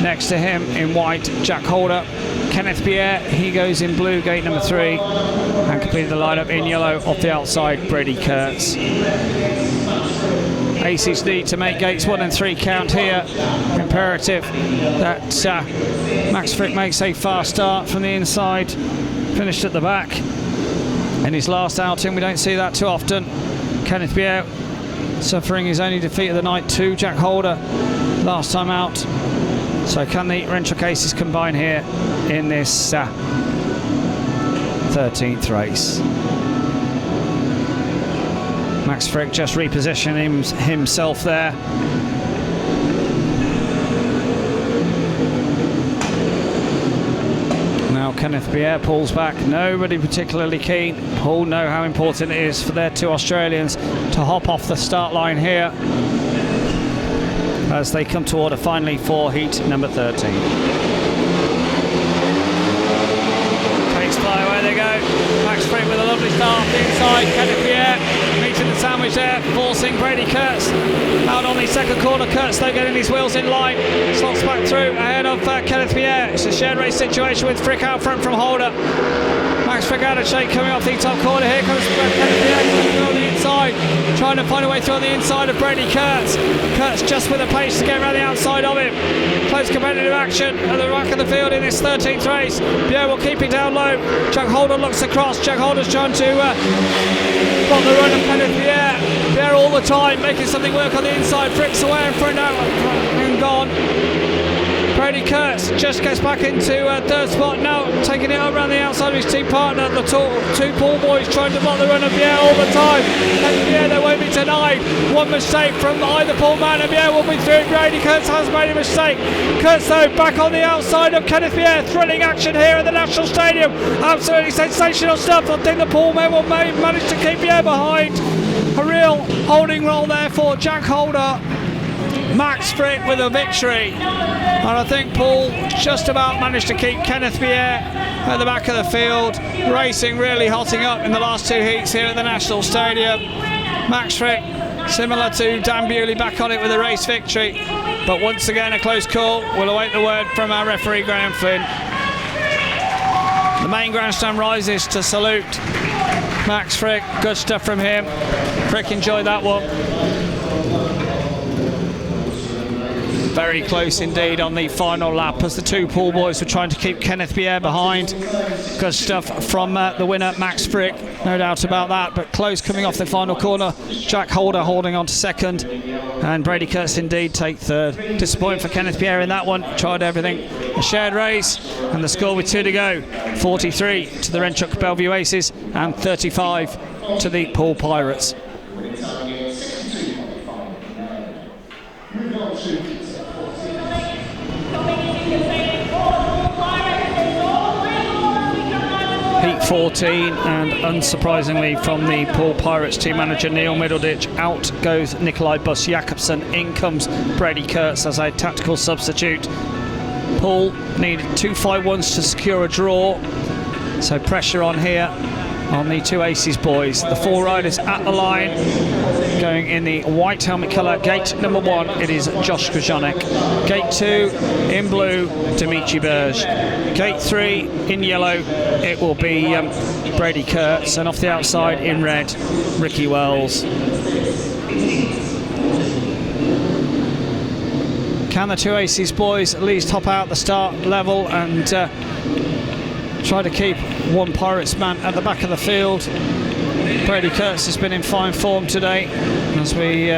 Next to him in white, Jack Holder. Kenneth Pierre, he goes in blue, gate number 3. And completed the lineup in yellow off the outside, Brady Kurtz. Aces need to make gates 1 and 3 count here. Imperative that Max Frick makes a fast start from the inside, finished at the back. In his last outing, we don't see that too often. Kenneth Pierre suffering his only defeat of the night to Jack Holder last time out. So can the Rentschler Aces combine here in this 13th race? Max Frick just repositioning himself there. Now Kenneth Pierre pulls back, nobody particularly keen. Poole know how important it is for their 2 Australians to hop off the start line here as they come to order finally for heat number 13. Takes fly, away they go. Max Frick with a lovely start off the inside. Kenneth Pierre meeting the sandwich there, forcing Brady Kurtz out on the second corner. Kurtz though getting his wheels in line, slots back through ahead of Kenneth Pierre. It's a shared race situation with Frick out front from Holder. Max Frick out of shape coming off the top corner. Here comes Kenneth Pierre coming on the inside, trying to find a way through on the inside of Brady Kurtz. Kurtz just with a pace to get around the outside of him. Close competitive action at the back of the field in this 13th race. Pierre will keep it down low. Jack Holder looks across. Jack Holder's trying to block the run of Kenneth Pierre. Pierre all the time making something work on the inside. Frick's away in front now and gone. Brady Kurtz just gets back into 3rd spot now, taking it up around the outside of his team partner. The 2 Poole boys trying to block the run of Pierre all the time. And Pierre, they won't be denied. One mistake from either Poole man and Pierre will be through. Brady Kurtz has made a mistake. Kurtz though back on the outside of Kenneth Pierre. Thrilling action here at the National Stadium. Absolutely sensational stuff. I think the Poole men will manage to keep Pierre behind. A real holding role there for Jack Holder. Max Frick with a victory, and I think Poole just about managed to keep Kenneth Pierre at the back of the field. Racing really hotting up in the last 2 heats here at the National Stadium. Max Frick, similar to Dan Bewley, back on it with a race victory, but once again a close call. We'll await the word from our referee Graham Flynn. The main grandstand rises to salute Max Frick. Good stuff from him. Frick enjoyed that one. Very close indeed on the final lap as the 2 Poole boys were trying to keep Kenneth Pierre behind. Good stuff from the winner, Max Frick, no doubt about that, but close coming off the final corner. Jack Holder holding on to 2nd, and Brady Kurtz indeed take 3rd. Disappointing for Kenneth Pierre in that one, tried everything. A shared race, and the score with 2 to go. 43 to the Rentschler Belle Vue Aces and 35 to the Poole Pirates. Heat 14, and unsurprisingly from the Poole Pirates team manager Neil Middleditch, out goes Nikolai Bus Jakobsen, in comes Brady Kurtz as a tactical substitute. Poole needed 2 5-1s to secure a draw, so pressure on here on the 2 Aces boys. The 4 riders at the line, going in the white helmet colour. Gate number 1, it is Josh Grzonek. Gate 2, in blue, Dimitri Berge. Gate 3, in yellow, it will be Brady Kurtz. And off the outside, in red, Ricky Wells. Can the 2 Aces boys at least hop out the start level and try to keep 1 Pirates man at the back of the field? Brady Kurtz has been in fine form today, as we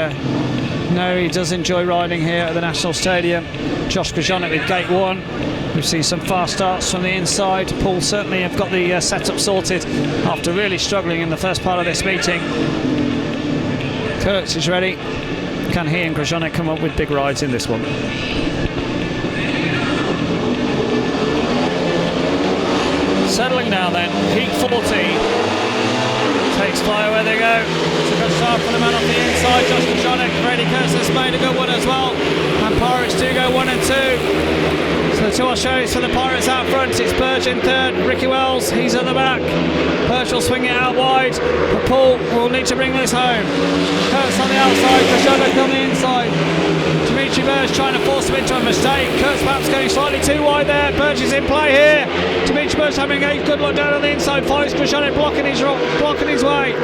know he does enjoy riding here at the National Stadium. Josh Grzonek with gate 1. We've seen some fast starts from the inside. Poole certainly have got the setup sorted after really struggling in the first part of this meeting. Kurtz is ready. Can he and Grzonek come up with big rides in this one? Settling down then, heat 14. Takes fly where they go. It's a good start from the man off the inside. Josh Grzonek, Brady Kurtz has made a good one as well. Pirates do go 1 and 2. So the 2 Australians for the Pirates out front. It's Burge in third. Ricky Wells, he's at the back. Burge will swing it out wide. But Poole will need to bring this home. Kurtz on the outside. Krashonek on the inside. Dimitri Burge trying to force him into a mistake. Kurtz perhaps going slightly too wide there. Burge is in play here. Dimitri Burge having a good look down on the inside. Finds Krashonek blocking his way.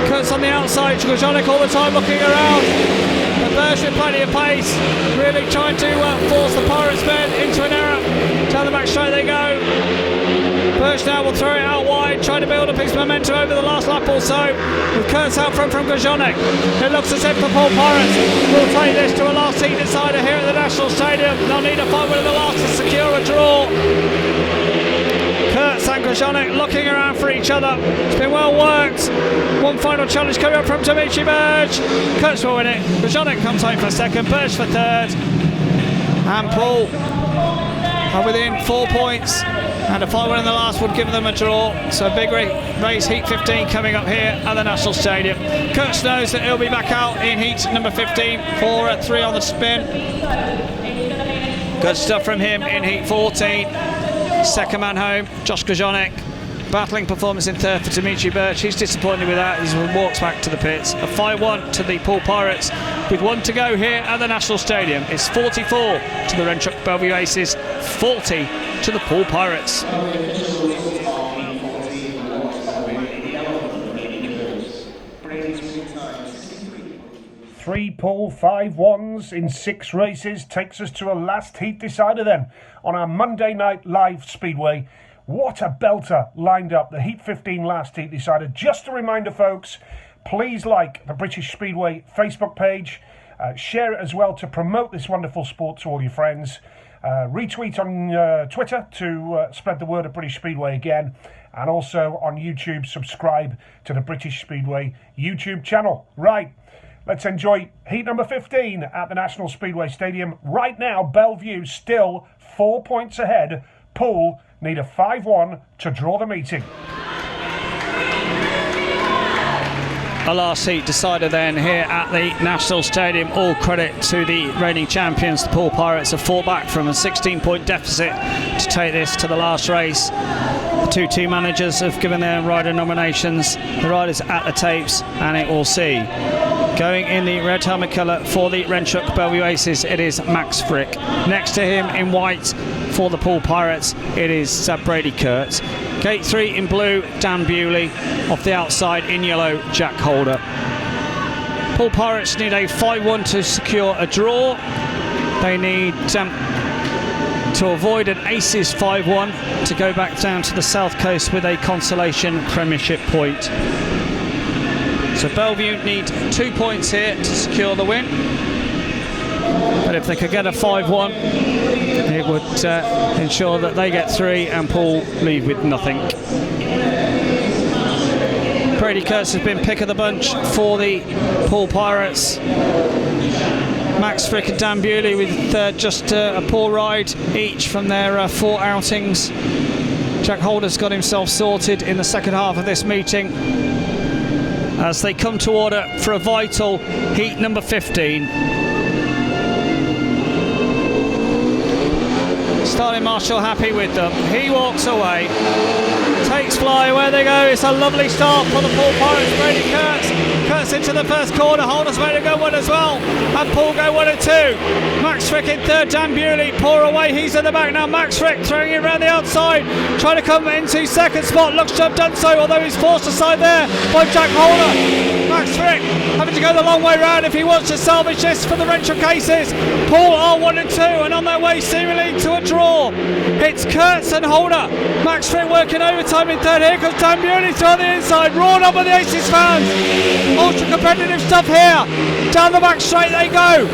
Kurtz on the outside. Krashonek all the time looking around. But Burge with plenty of pace. Really trying to force the Pirates men into an error. Down the back straight they go. Burge now will throw it out wide, trying to build up his momentum over the last lap or so. With Kurtz out front from Krashonek. It looks as if the Poole Pirates will take this to a last heat decider here at the National Stadium. They'll need a 5-1 in the last to secure a draw. Kurtz and Krashonek looking around for each other. It's been well worked. One final challenge coming up from Dimitri Burge. Kurtz will win it. Krashonek comes home for second. Burge for third. And Poole are within 4 points. And a 5-1 in the last would give them a draw. So a big race, heat 15 coming up here at the National Stadium. Kurtz knows that he'll be back out in heat number 15 for 3 on the spin. Good stuff from him in heat 14. Second man home, Josh Krashonek. Battling performance in third for Dimitri Burge. He's disappointed with that. He walks back to the pits. A 5-1 to the Poole Pirates with 1 to go here at the National Stadium. It's 44 to the Rentrock Belle Vue Aces, 40 to the Poole Pirates. 3 Poole, 5 1s in 6 races takes us to a last heat decider then on our Monday night live speedway. What a belter lined up, the heat 15 last heat decider. Just a reminder, folks, please like the British Speedway Facebook page, share it as well to promote this wonderful sport to all your friends. Retweet on Twitter to spread the word of British Speedway again, and also on YouTube, subscribe to the British Speedway YouTube channel. Right, let's enjoy heat number 15 at the National Speedway Stadium. Right now, Belle Vue still 4 points ahead. Poole need a 5-1 to draw the meeting. A last heat decider then here at the National Stadium. All credit to the reigning champions. The Poole Pirates have fought back from a 16-point deficit to take this to the last race. The 2 team managers have given their rider nominations. The riders at the tapes, and it will see. Going in the red helmet colour for the Rentrock Belle Vue Aces, it is Max Frick. Next to him in white for the Poole Pirates, it is Brady Kurtz. Gate 3 in blue, Dan Bewley. Off the outside in yellow, Jack Holder. Poole Pirates need a 5-1 to secure a draw. They need to avoid an Aces 5-1 to go back down to the South Coast with a consolation Premiership point. So Belle Vue need 2 points here to secure the win. But if they could get a 5-1, it would ensure that they get 3 and Poole leave with nothing. Brady Kurtz has been pick of the bunch for the Poole Pirates. Max Frick and Dan Bewley with just a poor ride each from their 4 outings. Jack Holder's got himself sorted in the second half of this meeting as they come to order for a vital heat number 15. Starling Marshall happy with them. He walks away, takes fly, away they go. It's a lovely start for the Poole Pirates. Brady Kurtz into the first corner. Holder's made a good one as well, and Poole go 1 and 2. Max Frick in third, Dan Bewley pour away, he's in the back now. Max Frick throwing it around the outside, trying to come into second spot. Looks to have done so, although he's forced aside there by Jack Holder. Max Frick having to go the long way round if he wants to salvage this for the Rentrock Aces. Poole are 1 and 2 and on their way seemingly to a draw. It's Kurtz and Holder. Max Frick working overtime in third. Here comes Dan Bewley on the inside, roared up by the Aces fans. Ultra competitive stuff here. Down the back straight they go.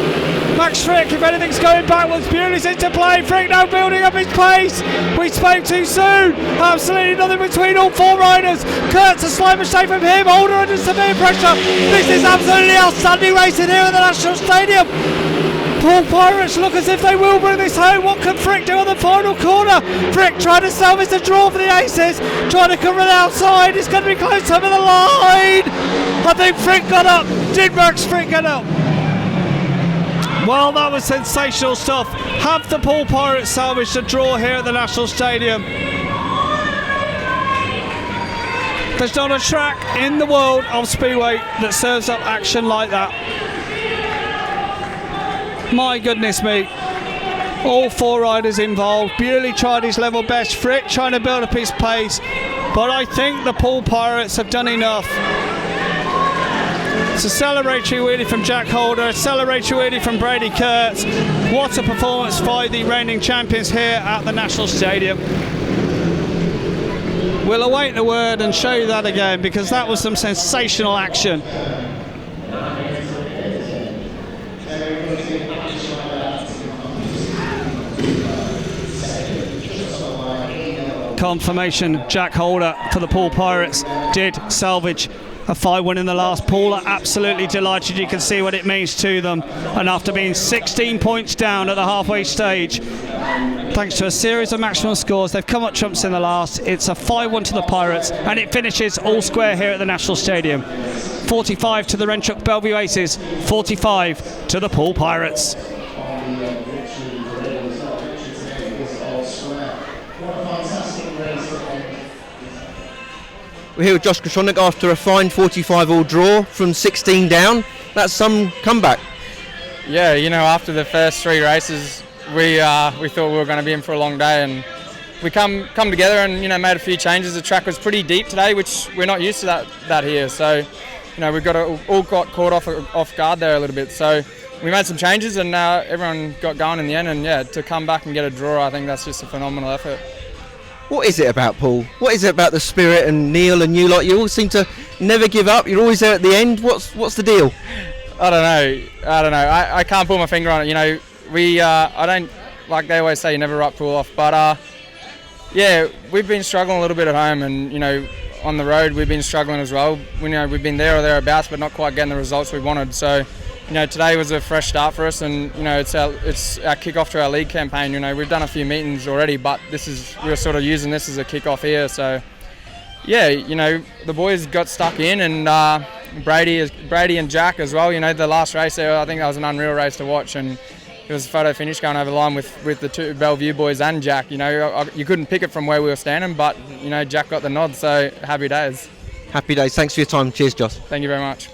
Max Frick, if anything's going backwards, Bewley's into play. Frick now building up his pace. We spoke too soon. Absolutely nothing between all 4 riders. Kurtz, a slight mistake from him. Holder under severe pressure. This is absolutely outstanding racing here at the National Stadium. Poole Pirates look as if they will bring this home. What can Frick do on the final corner? Frick trying to salvage the draw for the Aces, trying to cover it outside. It's going to be close over the line. I think Frick got up. Did Max Frick get up? Well, that was sensational stuff. Have the Poole Pirates salvaged a draw here at the National Stadium? There's not a track in the world of Speedway that serves up action like that. My goodness me. All 4 riders involved. Bewley tried his level best. Frick trying to build up his pace. But I think the Poole Pirates have done enough. It's a celebratory wheelie from Jack Holder, a celebratory wheelie from Brady Kurtz. What a performance by the reigning champions here at the National Stadium. We'll await the word and show you that again, because that was some sensational action. Confirmation, Jack Holder for the Poole Pirates did salvage a 5-1 in the last. Poole are absolutely delighted. You can see what it means to them. And after being 16 points down at the halfway stage, thanks to a series of maximum scores, they've come up trumps in the last. It's a 5-1 to the Pirates, and it finishes all square here at the National Stadium. 45 to the Rentrock Belle Vue Aces, 45 to the Poole Pirates. We're here with Josh Krashonik after a fine 45-all draw from 16 down. That's some comeback. Yeah, you know, after the first 3 races, we thought we were going to be in for a long day, and we come together and, you know, made a few changes. The track was pretty deep today, which we're not used to that here. So, you know, all got caught off guard there a little bit. So we made some changes, and everyone got going in the end. And yeah, to come back and get a draw, I think that's just a phenomenal effort. What is it about Poole? What is it about the spirit and Neil and you? Like, you all seem to never give up. You're always there at the end. What's the deal? I don't know. I can't put my finger on it. You know, I don't, like they always say, you never write Poole off. But yeah, we've been struggling a little bit at home, and you know, on the road we've been struggling as well. We've been there or thereabouts, but not quite getting the results we wanted. So, you know, today was a fresh start for us, and you know, it's our kick-off to our league campaign. You know, we've done a few meetings already, but we're sort of using this as a kick-off here. So, yeah, you know, the boys got stuck in, and Brady and Jack as well. You know, the last race there, I think that was an unreal race to watch, and it was a photo finish going over the line with the 2 Belle Vue boys and Jack. You know, you couldn't pick it from where we were standing, but you know, Jack got the nod. So happy days. Happy days. Thanks for your time. Cheers, Josh. Thank you very much.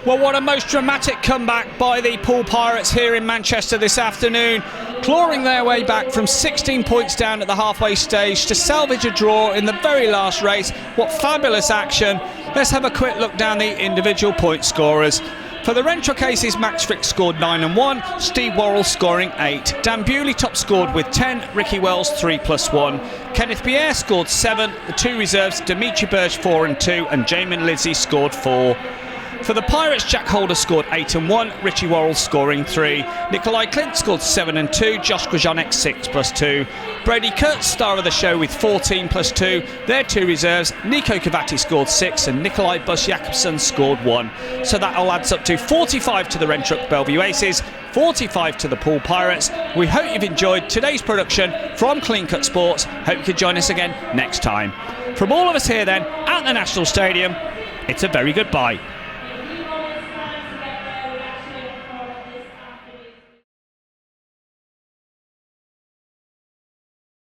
Well, what a most dramatic comeback by the Poole Pirates here in Manchester this afternoon, clawing their way back from 16 points down at the halfway stage to salvage a draw in the very last race. What fabulous action. Let's have a quick look down the individual point scorers. For the Rentrock Aces, Max Frick scored 9 and 1, Steve Worrell scoring 8. Dan Bewley top scored with 10, Ricky Wells 3+1. Kenneth Pierre scored 7, the 2 reserves, Dimitri Burge 4 and 2, and Jamin Lizzie scored 4. For the Pirates, Jack Holder scored 8 and 1, Richie Worrell scoring 3. Nikolai Clint scored 7 and 2, Josh Krashonik 6+2. Brady Kurtz, star of the show, with 14+2. Their 2 reserves, Nico Cavati scored 6 and Nikolai Buss-Jakobsen scored 1. So that all adds up to 45 to the Rentrock Belle Vue Aces, 45 to the Poole Pirates. We hope you've enjoyed today's production from Clean Cut Sports. Hope you could join us again next time. From all of us here then at the National Stadium, it's a very goodbye.